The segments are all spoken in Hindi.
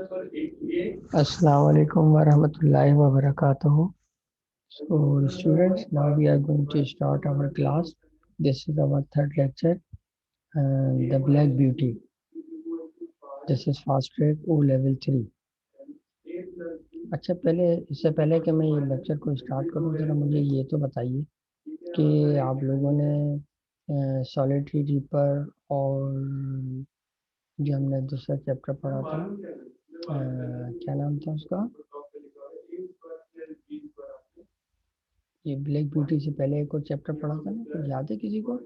Assalamu alaikum warahmatullahi wabarakatuh. So, students, now we are going to start our class. This is our third lecture, the Black Beauty. This is Fast Track O Level 3. अच्छा, इससे पहले कि मैं ये लेक्चर को स्टार्ट करूं, ज़रा मुझे ये तो बताइए कि आप लोगों ने सॉलिटरी रीपर और जो हमने दूसरा चैप्टर पढ़ा था, क्या नाम था उसका, ये ब्लैक ब्यूटी से पहले एक और चैप्टर पढ़ा था ना, कुछ याद है किसी को?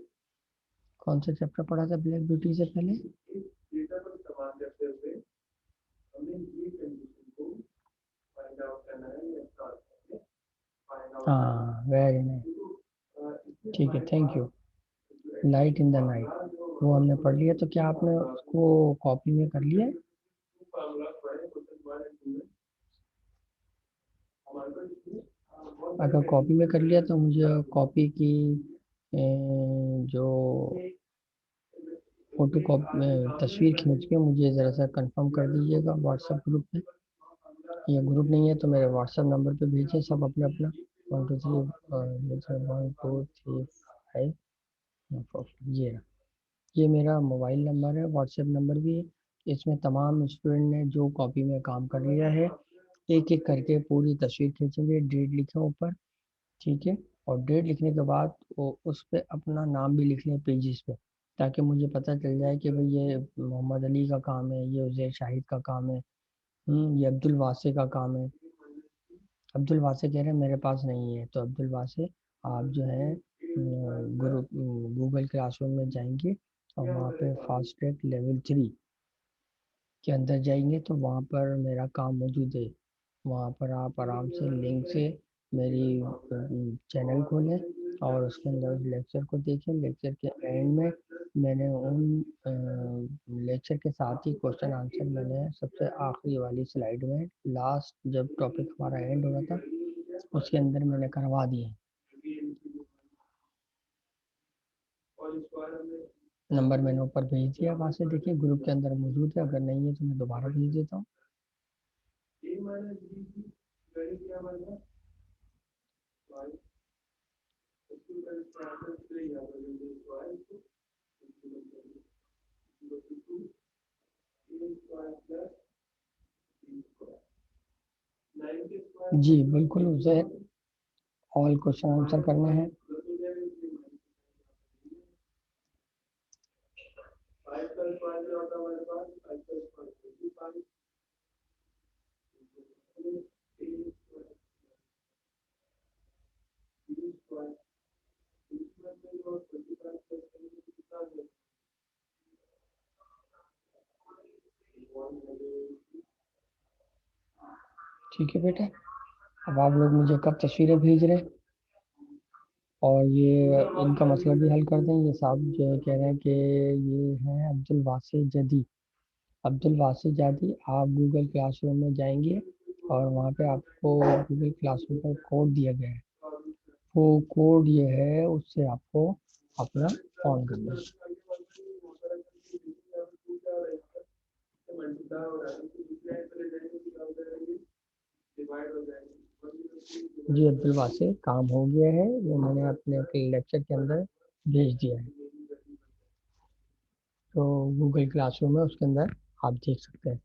कौन सा चैप्टर पढ़ा था ब्लैक ब्यूटी से पहले? हाँ, वेरी नाइस, ठीक है, thank you. Light in the night, वो हमने पढ़ लिया। तो क्या आपने उसको कॉपी में कर लिया है? अगर कॉपी में कर लिया तो मुझे कॉपी की जो फोटो कॉपी तस्वीर खींच के मुझे ज़रा सा कंफर्म कर दीजिएगा व्हाट्सएप ग्रुप पे, या ग्रुप नहीं है तो मेरे व्हाट्सएप नंबर पे भेजें सब अपने अपना 1 2 3 1 2 3 5 ये रहा। ये मेरा मोबाइल नंबर है, व्हाट्सएप नंबर भी है। इसमें तमाम स्टूडेंट ने जो कॉपी में काम कर लिया है, एक एक करके पूरी तस्वीर खींचेंगे, डेट लिखें ऊपर, ठीक है। और डेट लिखने के बाद वो उस पर अपना नाम भी लिख लें पेजेस पे, ताकि मुझे पता चल जाए कि भाई ये मोहम्मद अली का काम है, ये उजैर शाहिद का काम है, ये अब्दुल वासे का काम है। अब्दुल वासे कह रहे हैं मेरे पास नहीं है, तो अब्दुल वासे आप जो है ग्रुप गूगल क्लासरूम में जाएंगे और वहाँ पे फास्ट ट्रैक लेवल 3 के अंदर जाएंगे तो वहाँ पर मेरा काम मौजूद है। वहाँ पर आप आराम से लिंक से मेरी चैनल खोलें और उसके अंदर उस लेक्चर को देखें। लेक्चर के एंड में मैंने उन लेक्चर के साथ ही क्वेश्चन आंसर मैंने सबसे आखिरी वाली स्लाइड में, लास्ट जब टॉपिक हमारा एंड हो रहा था उसके अंदर मैंने करवा दिए। नंबर मैंने ऊपर भेज दिया, वहाँ से देखिए ग्रुप के अंदर मौजूद है, अगर नहीं है तो मैं दोबारा भेज देता हूँ। जी बिल्कुल, उसे ऑल क्वेश्चन आंसर करने हैं। ठीक है बेटा, अब आप लोग मुझे कब तस्वीरें भेज रहे हैं और ये इनका मसला भी हल कर दें। ये साहब जो है कह रहे हैं कि ये हैं अब्दुल वासी जदी। अब्दुल वासी जादी, आप गूगल क्लासरूम में जाएंगे और वहाँ पे आपको गूगल क्लासरूम का कोड दिया गया है, वो कोड ये है, उससे आपको अपना ऑन करना है। जी अब्दुल वासी, काम हो गया है, वो मैंने अपने लेक्चर के अंदर भेज दिया है, तो गूगल क्लासरूम है उसके अंदर आप देख सकते हैं।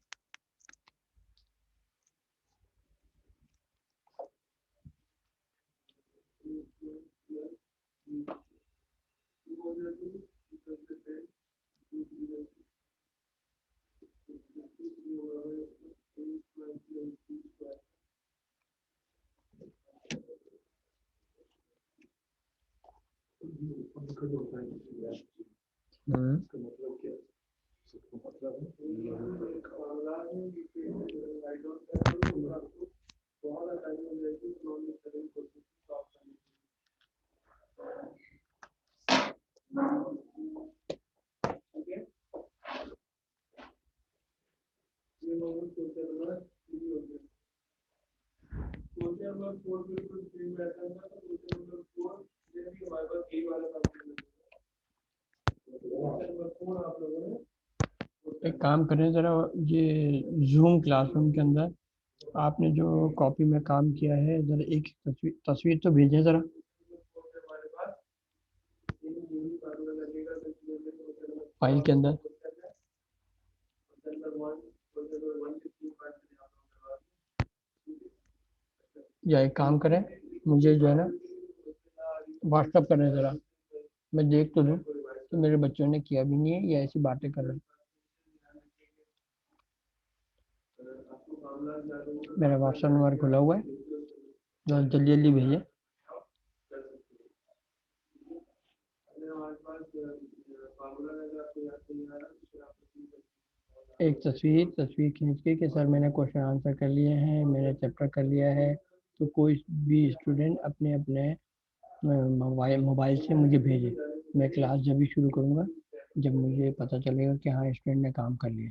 एक काम करें ज़रा, ये जूम क्लासरूम के अंदर आपने जो कॉपी में काम किया है, ज़रा एक तस्वीर तस्वीर तो भेजें ज़रा, फाइल के अंदर। या एक काम करें, मुझे जो है ना व्हाट्सअप करें ज़रा, मैं देख तो लूँ तो मेरे बच्चों ने किया भी नहीं है या ऐसी बातें कर रहे हैं। मेरा व्हाट्सअप नंबर खुला हुआ है, जो जल्दी जल्दी भेजें। एक तस्वीर खींच के कि सर मैंने क्वेश्चन आंसर कर लिए हैं, मैंने चैप्टर कर लिया है। तो कोई भी स्टूडेंट अपने अपने मोबाइल से मुझे भेजे। मैं क्लास जब भी शुरू करूँगा जब मुझे पता चलेगा कि हाँ स्टूडेंट ने काम कर लिया।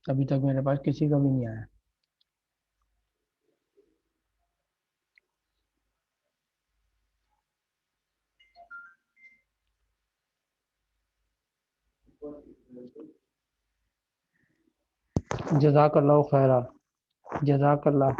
अभी तक मेरे पास किसी का भी नहीं आया। जज़ाकल्लाह खैरा। जज़ाकल्लाह।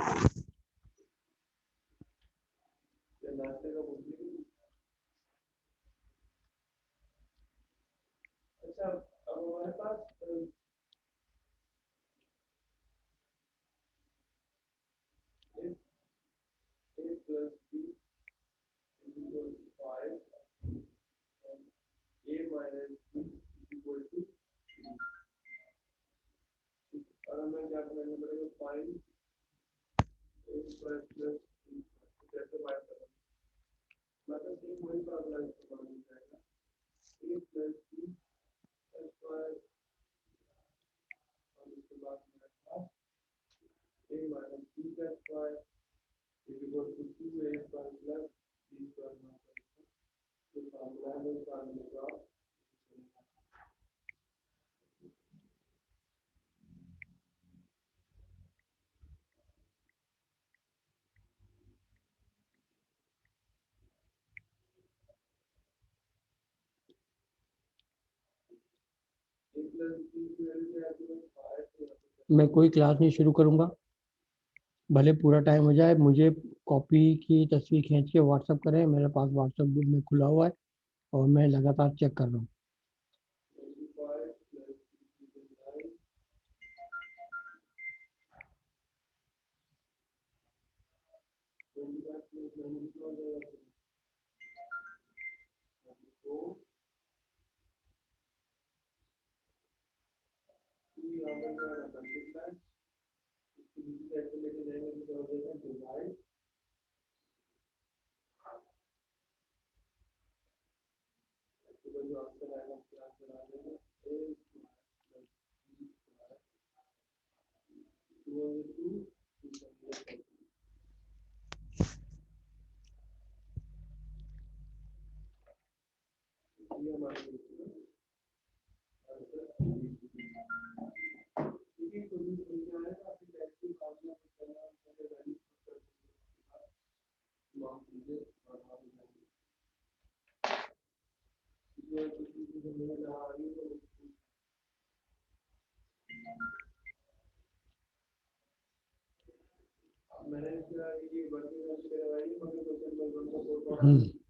मैं कोई क्लास नहीं शुरू करूँगा, भले पूरा टाइम हो जाए। मुझे कॉपी की तस्वीर खींच के व्हाट्सअप करें, मेरे पास व्हाट्सअप ग्रुप में खुला हुआ है और मैं लगातार चेक कर रहा हूँ।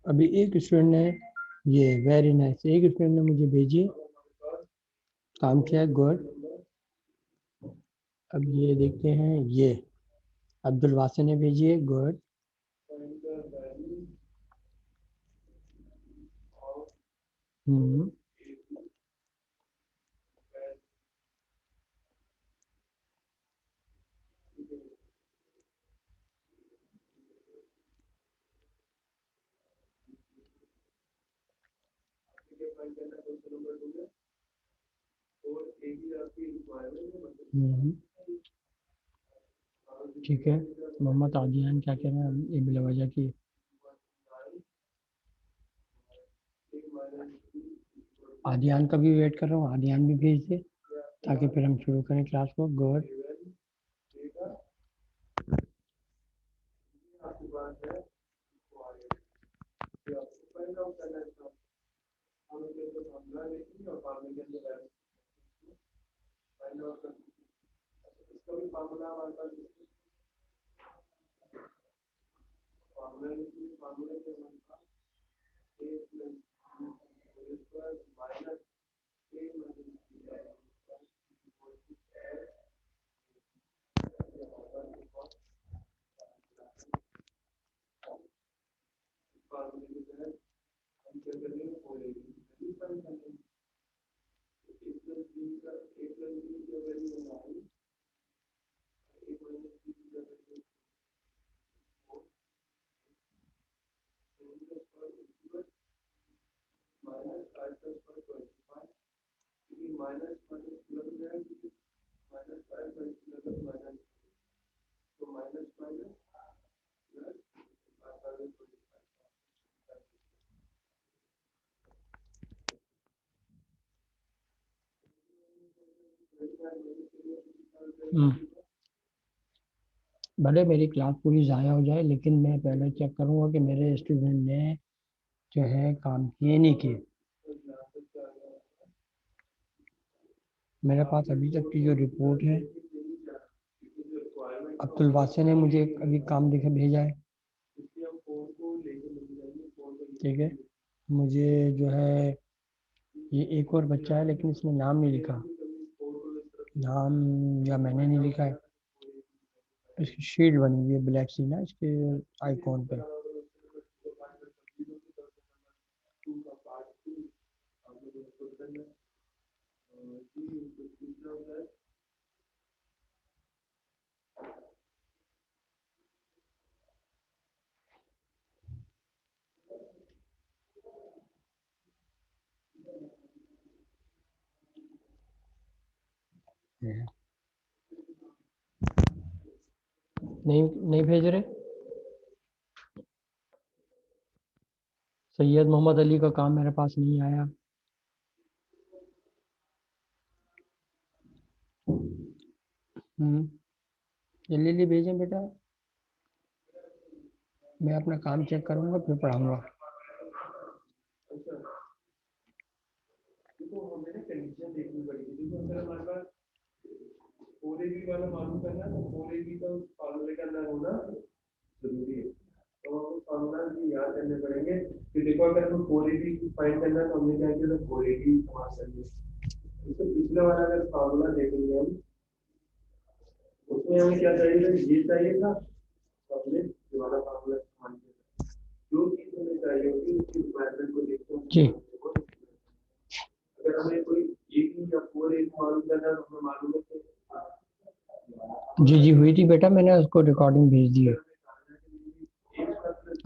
अभी एक स्टूडेंट ने, ये वेरी नाइस, एक स्टूडेंट ने मुझे भेजी, काम किया, गुड। अब ये देखते हैं, ये अब्दुल वासे ने भेजी है, गुड। हम्म हम्म, ठीक है। मोहम्मद आदियान क्या कह रहे हैं, ये बिलवजह की। आदियान का भी वेट कर रहा हूँ, आदियान भी भेज दे ताकि फिर हम शुरू करें क्लास को, गुड। भले मेरी क्लास पूरी ज़ाया हो जाए, लेकिन मैं पहले चेक करूँगा कि मेरे स्टूडेंट ने जो है काम किए नहीं किए। मेरे पास अभी तक की जो रिपोर्ट है, अब्दुल वासे ने मुझे अभी काम दिखा भेजा है, ठीक है। मुझे जो है ये एक और बच्चा है, लेकिन इसने नाम नहीं लिखा, नाम या मैंने नहीं लिखा है। इसकी शीट बनी हुई है ब्लैक सी ना इसके आइकॉन पे। नहीं नहीं भेज रहे। सैयद मोहम्मद अली का काम मेरे पास नहीं आया। जल्दी जल्दी भेजें बेटा, मैं अपना काम चेक करूंगा फिर पढ़ाऊंगा। जी जी जी हुई थी बेटा, मैंने उसको रिकॉर्डिंग भेज दी है।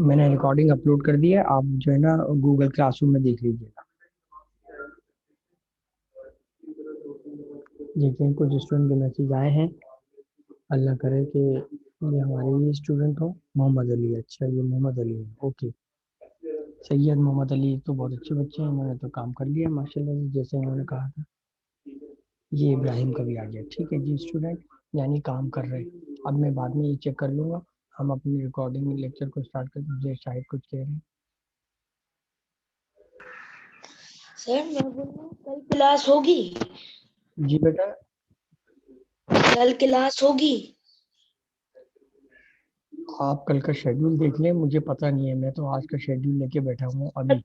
मैंने रिकॉर्डिंग अपलोड कर दी है, आप जो है ना गूगल क्लासरूम में देख लीजिएगा। देखते हैं कुछ स्टूडेंट के मैसेज आए हैं। अल्लाह करे कि ये हमारे ही स्टूडेंट हो। मोहम्मद अली, अच्छा ये मोहम्मद अली है, ओके। सैयद मोहम्मद अली तो बहुत अच्छे बच्चे हैं, उन्होंने तो काम कर लिया माशाल्लाह से, जैसे उन्होंने कहा था। ये इब्राहिम का भी आ गया, ठीक है जी स्टूडेंट, यानी काम कर रहे हैं। अब मैं बाद में ये चेक कर लूंगा। हम अपनी रिकॉर्डिंग लेक्चर को स्टार्ट करते हैं। शायद कुछ कह रहे हैं। सर मैं बोल रहा हूँ कल क्लास होगी। जी बेटा, कल क्लास होगी। आप कल का शेड्यूल देख लें, मुझे पता नहीं है, मैं तो आज का शेड्यूल लेके बैठा हूँ अभी,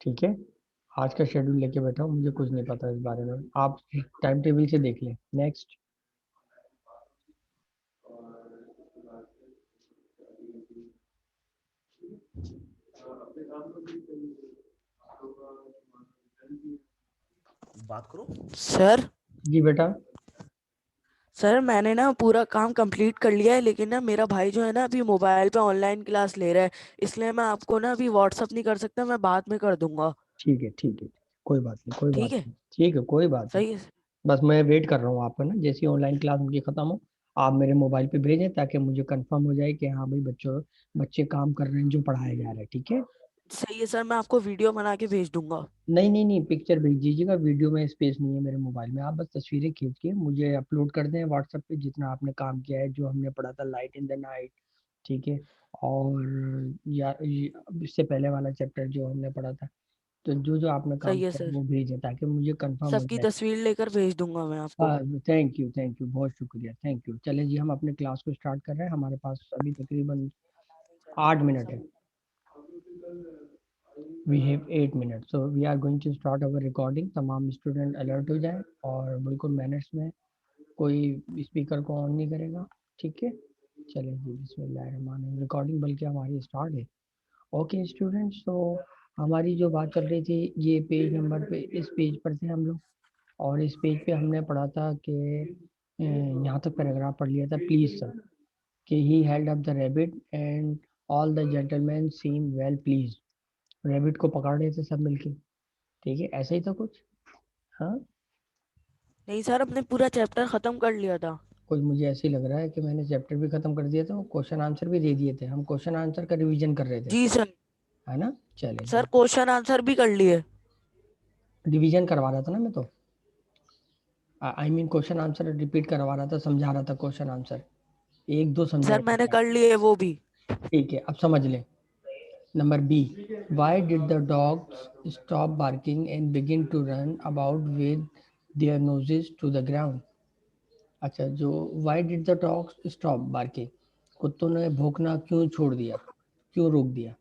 ठीक है। आज का शेड्यूल लेके बैठा हूँ, मुझे कुछ नहीं पता इस बारे में, आप टाइम टेबल से देख लें। नेक्स्ट। बात करो। सर जी बेटा, सर मैंने ना पूरा काम कंप्लीट कर लिया है, लेकिन ना मेरा भाई जो है ना अभी मोबाइल पे ऑनलाइन क्लास ले रहा है, इसलिए मैं आपको ना अभी व्हाट्सअप नहीं कर सकता, मैं बाद में कर दूंगा। ठीक है ठीक है, कोई बात नहीं कोई बात ठीक है। नहीं, ठीक है कोई बात नहीं। सही है। बस मैं वेट कर रहा हूँ आपका ना, जैसी ऑनलाइन क्लास उनकी खत्म हो आप मेरे मोबाइल पे भेजें, ताकि मुझे कंफर्म हो जाए कि हाँ भाई बच्चे काम कर रहे हैं जो पढ़ाया जा रहा है, ठीक है। सही है सर, मैं आपको वीडियो बना के भेज दूंगा। नहीं नहीं नहीं, पिक्चर भेज दीजिएगा, वीडियो में स्पेस नहीं है मेरे मोबाइल में। आप बस तस्वीरें खींच के मुझे अपलोड कर दें व्हाट्सएप पे, जितना आपने काम किया है, जो हमने पढ़ा था लाइट इन द नाइट, ठीक है। और इससे पहले वाला चैप्टर जो हमने पढ़ा था, तो जो जो आपने काम सही है किया सर। वो भेजें ताकि मुझे कंफर्म हो सबकी जाए। तस्वीर लेकर भेज दूंगा मैं आपको। हाँ, थैंक यू, बहुत शुक्रिया, थैंक यू। चले जी, हम अपने क्लास को स्टार्ट कर रहे हैं। हमारे पास अभी तकरीबन 8 मिनट है। We have 8 minute, so we are going to start our recording. तमाम स्टूडेंट अलर्ट हो जाएं और बिल्कुल मैनर्स में, कोई स्पीकर को ऑन नहीं करेगा। ठीक है, चलें जी, बिस्मिल्लाहिर्रहमानिर्रहीम। रिकॉर्डिंग बल्कि हमारी स्टार्ट है। ओके स्टूडेंट्स, तो हमारी जो बात चल रही थी, ये पेज नंबर पे, इस पेज पर थे हम लोग। और इस पेज पे हमने पढ़ा था कि यहाँ तक पैराग्राफ पढ़ लिया था, प्लीज सर, कि he held up the rabbit and all the gentleman seem well please. Rabbit को पकड़ रहे थे सब मिलके। ठीक है, ऐसा ही था कुछ। हाँ, नहीं सर, अपने पूरा चैप्टर खत्म कर लिया था। कुछ मुझे ऐसे ही लग रहा है कि मैंने चैप्टर भी खत्म कर दिया था, क्वेश्चन आंसर भी दे दिए थे। हम क्वेश्चन आंसर का रिवीजन कर रहे थे, जी सर। है ना। चले सर जी, क्वेश्चन आंसर भी कर लिए। रिवीजन करवा रहा था ना मैं तो। I mean question answer repeat करवा रहा था, समझा रहा था क्वेश्चन आंसर। एक दो सर समझाए थे मैंने शायद। कर लिए वो भी। ठीक है, अब समझ लें। Number B, why did the dogs stop barking and begin to run about with their noses to the ground. अच्छा, जो why did the dogs stop barking, कुत्तों ने भौंकना क्यों छोड़ दिया, क्यों रोक दिया।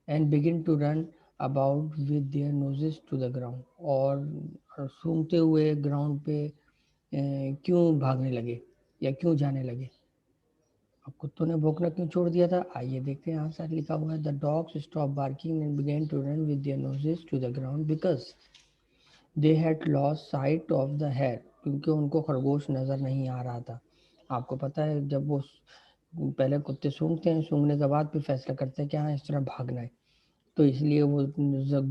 And begin to run about with their noses to the ground, और सूंघते हुए ग्राउंड पे क्यों भागने लगे या क्यों जाने लगे। अब कुत्तों ने भौंकना क्यों छोड़ दिया था, आइए देखते हैं। आंसर लिखा हुआ है, the dogs stop barking and began to run with their noses to the ground because they had lost sight of the hare, क्योंकि उनको खरगोश नज़र नहीं आ रहा था। आपको पता है, जब वो पहले कुत्ते सूंघते हैं, सूंघने के बाद फिर फैसला करते हैं कि हाँ, इस तरह भागना है। तो इसलिए वो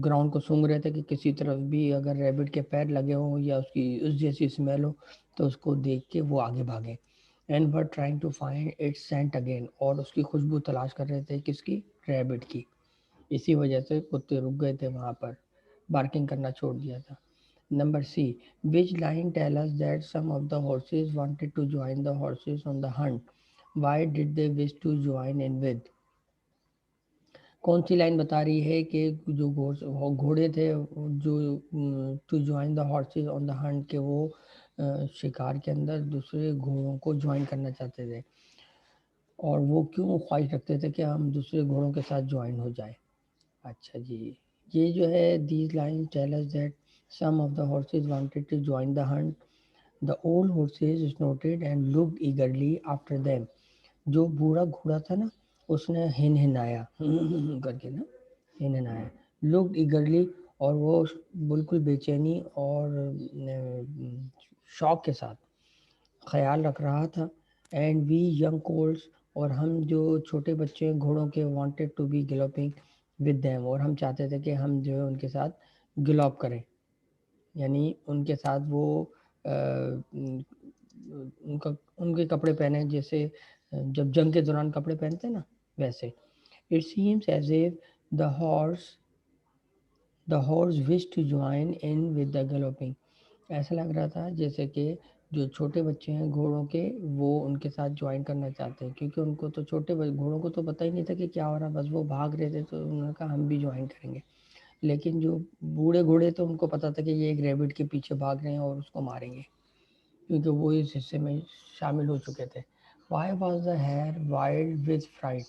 ग्राउंड को सूंघ रहे थे कि किसी तरफ भी अगर रैबिट के पैर लगे हों या उसकी उस जैसी स्मेल हो, तो उसको देख के वो आगे भागे। And were trying to find its scent again, और उसकी खुशबू तलाश कर रहे थे, किसकी, रैबिट की। इसी वजह से कुत्ते रुक गए थे वहाँ पर, बार्किंग करना छोड़ दिया था। Number C, which line tell us that some of the horses wanted to join the horses on the hunt, why did they wish to join in with. कौन सी लाइन बता रही है कि जो घोड़े थे, जो to join the horses on the hunt, के वो शिकार के अंदर दूसरे घोड़ों को ज्वाइन करना चाहते थे, और वो क्यों ख्वाहिश रखते थे कि हम दूसरे घोड़ों के साथ ज्वाइन हो जाए। अच्छा जी, ये जो है, these line tell us that some of the horses wanted to join the hunt, the old horses snorted and looked eagerly after them. जो बूढ़ा घोड़ा था ना, उसने हिन हिनाया करके ना, हिन हिनाया, लुक्ड ईगरली, और वो बिल्कुल बेचैनी और शौक के साथ ख्याल रख रहा था। एंड वी यंग कोल्स, और हम जो छोटे बच्चे हैं घोड़ों के, wanted to be galloping with them, और हम चाहते थे कि हम जो है उनके साथ गिलोप करें, यानी उनके साथ वो उनका उनके कपड़े पहने, जैसे जब जंग के दौरान कपड़े पहनते हैं ना, वैसे। It seems as if the horse the horse wish to join in with the galloping. ऐसा लग रहा था जैसे कि जो छोटे बच्चे हैं घोड़ों के, वो उनके साथ ज्वाइन करना चाहते हैं, क्योंकि उनको तो घोड़ों को तो पता ही नहीं था कि क्या हो रहा है, बस वो भाग रहे थे, तो उन्होंने कहा हम भी ज्वाइन करेंगे। लेकिन जो बूढ़े घोड़े थे, उनको पता था कि ये एक रैबिट के पीछे भाग रहे हैं और उसको मारेंगे, क्योंकि वो इस हिस्से में शामिल हो चुके थे। Why was the hare wild with fright,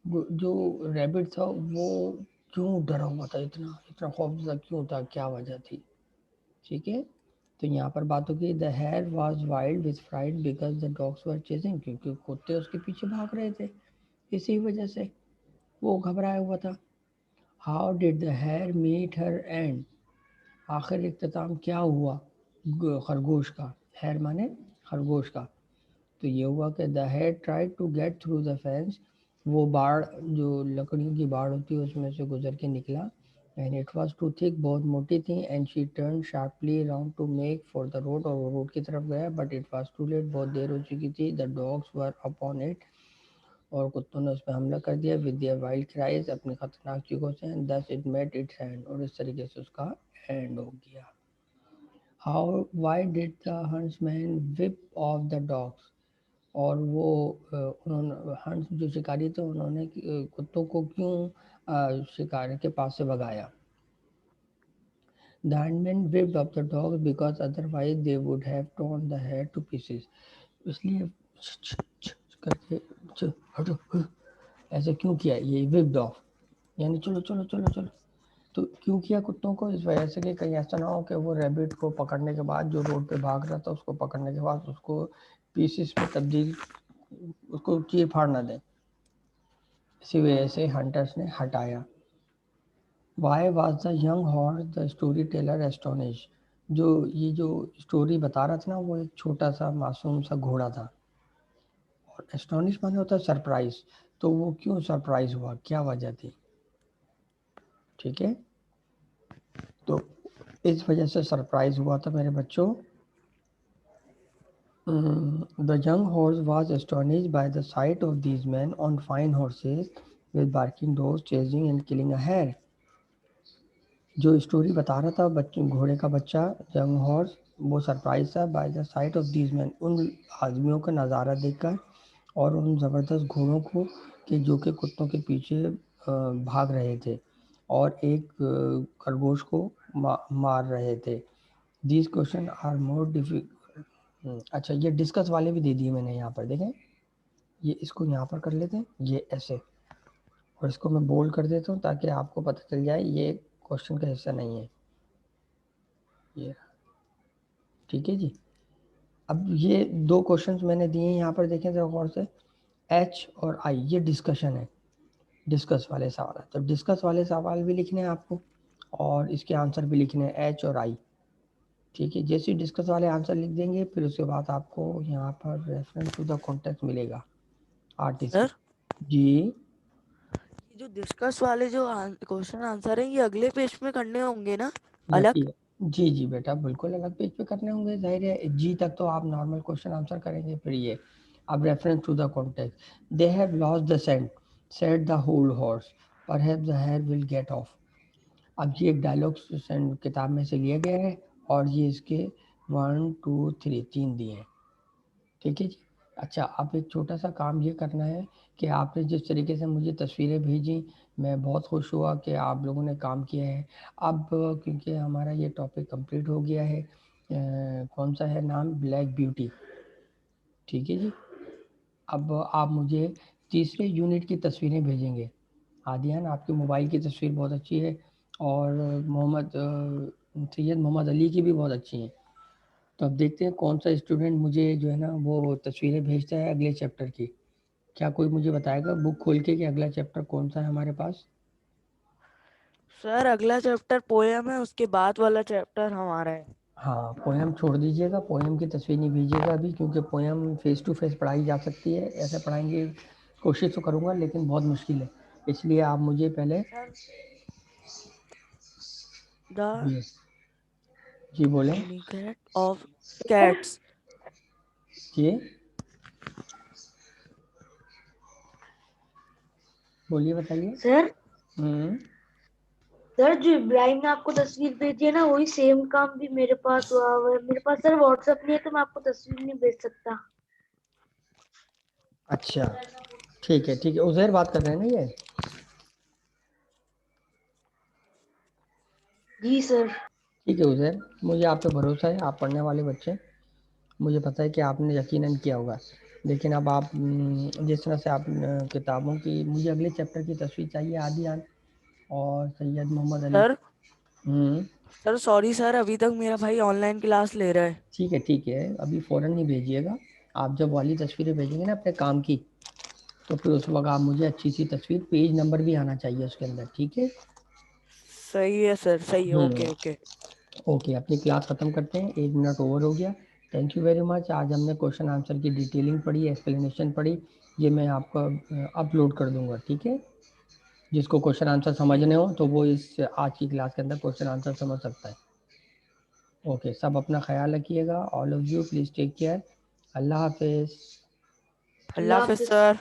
जो रैबिट था वो क्यों डरा हुआ था, इतना इतना खौफजदा क्यों था, क्या वजह थी। ठीक है, तो यहाँ पर बात होगी, the hare was wild with fright because the dogs were chasing, क्योंकि कुत्ते उसके पीछे भाग रहे थे, इसी वजह से वो घबराया हुआ था। How did the hare meet her end, आखिर इख्तिताम क्या हुआ खरगोश का, हेयर माने खरगोश का। तो ये हुआ कि the hare tried to get through the fence, वो बाड़, जो लकड़ियों की बाड़ होती है उसमें से गुजर के निकला। And it was too thick, बहुत मोटी थी। And she turn sharply around to make for the road, और वो रोड की तरफ गया, but it was too late, बहुत देर हो चुकी थी। The dogs were upon it, और कुत्तों ने उस पर हमला कर दिया, विद देयर वाइल्ड क्राइज, अपनी खतरनाक चीखों से। And thus it met it's and, और इस तरीके से उसका एंड हो गया। How why did the huntsman whip of the dogs, और वो उन्होंने हंस जो शिकारी थे उन्होंने कुत्तों को क्यों शिकार के पास से भगाया? The huntsman whipped up the dogs because otherwise they would have torn the hare to pieces. इसलिए करके हटो ऐसे क्यों किया? ये whipped off यानी चलो चलो चलो चलो। तो क्यों किया कुत्तों को? इस वजह से कि कहीं ऐसा ना हो कि वो रैबिट को पकड़ने के बाद जो रोड पे भाग रहा था उसको पकड़ने के बाद उसको पीसेस में तब्दील उसको चीर फाड़ ना दे। इसी वजह से हंटर्स ने हटाया। Why was the young horse the storyteller astonished? ये जो स्टोरी बता रहा था ना वो एक छोटा सा मासूम सा घोड़ा था। और एस्टोनिश माने होता है सरप्राइज। तो वो क्यों सरप्राइज हुआ? क्या वजह थी? ठीक है, तो इस वजह से सरप्राइज हुआ था मेरे बच्चों। The young horse was astonished by the sight of these men on fine horses with barking dogs chasing and killing a hare. जो स्टोरी बता रहा था बच्चों घोड़े का बच्चा यंग हॉर्स वो सरप्राइज था by the site of these man उन आदमियों का नज़ारा देखकर और उन ज़बरदस्त घोड़ों को कि जो कि कुत्तों के पीछे भाग रहे थे और एक खरगोश को मार रहे थे। These question are more difficult. अच्छा ये डिस्कस वाले भी दे दिए मैंने यहाँ पर, देखें ये इसको यहाँ पर कर लेते हैं ये ऐसे और इसको मैं बोल्ड कर देता हूँ ताकि आपको पता चल जाए ये क्वेश्चन का हिस्सा नहीं है ये। ठीक है जी, अब ये दो क्वेश्चंस मैंने दिए हैं यहाँ पर, देखें जरा गौर से। एच और आई ये डिस्कशन है, डिस्कस वाले सवाल है। तो डिस्कस वाले सवाल भी लिखने हैं आपको और इसके आंसर भी लिखने हैं एच और आई। ठीक है, जैसे ही डिस्कस वाले आंसर लिख देंगे फिर उसके बाद आपको यहाँ पर रेफरेंस टू द कॉन्टेक्स्ट मिलेगा आर्टिस्ट की। सर जी ये जो डिस्कस वाले जो क्वेश्चन आंसर है ये अगले पेज में करने होंगे ना अलग? यकी जी जी बेटा बिल्कुल अलग पेज पे करने होंगे, जाहिर है। जी तक तो आप नॉर्मल क्वेश्चन आंसर करेंगे, फिर ये अब reference to the context. They have lost the scent said the whole horse perhaps the hare will get off. अब ये एक डायलॉग किताब में से लिया गया है और ये इसके 1 2 3 तीन दिए हैं। ठीक है जी, अच्छा अब एक छोटा सा काम ये करना है कि आपने जिस तरीके से मुझे तस्वीरें भेजी मैं बहुत खुश हुआ कि आप लोगों ने काम किया है। अब क्योंकि हमारा ये टॉपिक कंप्लीट हो गया है, कौन सा है नाम, ब्लैक ब्यूटी। ठीक है जी, अब आप मुझे तीसरे यूनिट की तस्वीरें भेजेंगे। आदियान आपके मोबाइल की तस्वीर बहुत अच्छी है और सैयद मोहम्मद अली की भी बहुत अच्छी है। तो अब देखते हैं कौन सा स्टूडेंट मुझे जो है ना वो तस्वीरें भेजता है अगले चैप्टर की। क्या कोई मुझे बताएगा बुक खोल के कि अगला चैप्टर कौन सा है हमारे पास? सर अगला चैप्टर पोयम है, उसके बाद वाला चैप्टर हमारा है। हाँ पोएम छोड़ दीजिएगा, पोएम की तस्वीर नहीं भेजिएगा अभी, क्योंकि पोएम फेस टू फेस पढ़ाई जा सकती है, ऐसे पढ़ाएंगे कोशिश तो करूँगा लेकिन बहुत मुश्किल है। इसलिए आप मुझे पहले सर द जी जी बोलें यूनिकेट ऑफ कैट्स। जी बोलिए बताइए। सर हम्म सर जो इब्राहिम ने आपको तस्वीर भेजी है ना वही सेम काम भी मेरे पास हुआ हुआ है। मेरे पास सर व्हाट्सएप नहीं है तो मैं आपको तस्वीर नहीं भेज सकता। अच्छा ठीक है उज़ैर बात कर रहे हैं ना ये? जी सर। ठीक है उज़ैर, मुझे आप पे भरोसा है, आप पढ़ने वाले बच्चे हैं, मुझे पता है कि आपने यकीनन किया होगा। लेकिन अब आप जिस तरह से आप किताबों की मुझे अगले चैप्टर की तस्वीर चाहिए आदियान और सैयद मोहम्मद अली। सर हम्म सर सॉरी सर, अभी तक मेरा भाई ऑनलाइन क्लास ले रहा है। ठीक है अभी फ़ौरन नहीं भेजिएगा। आप जब वाली तस्वीरें भेजेंगे ना अपने काम की तो फिर उस वक्त आप मुझे अच्छी सी तस्वीर, पेज नंबर भी आना चाहिए उसके अंदर, ठीक है? सही है सर, सही है, हम्म ओके ओके। ओके अपनी क्लास ख़त्म करते हैं, 1 मिनट ओवर हो गया। Thank you very much. आज हमने क्वेश्चन आंसर की डिटेलिंग पढ़ी, एक्सप्लेनेशन पढ़ी, ये मैं आपको अपलोड कर दूंगा। ठीक है, जिसको क्वेश्चन आंसर समझने हो तो वो इस आज की क्लास के अंदर क्वेश्चन आंसर समझ सकता है। ओके सब अपना ख्याल रखिएगा, all of you please take care. अल्लाह हाफिज़। अल्लाह अल्लाह हाफिज हाफिज। सर।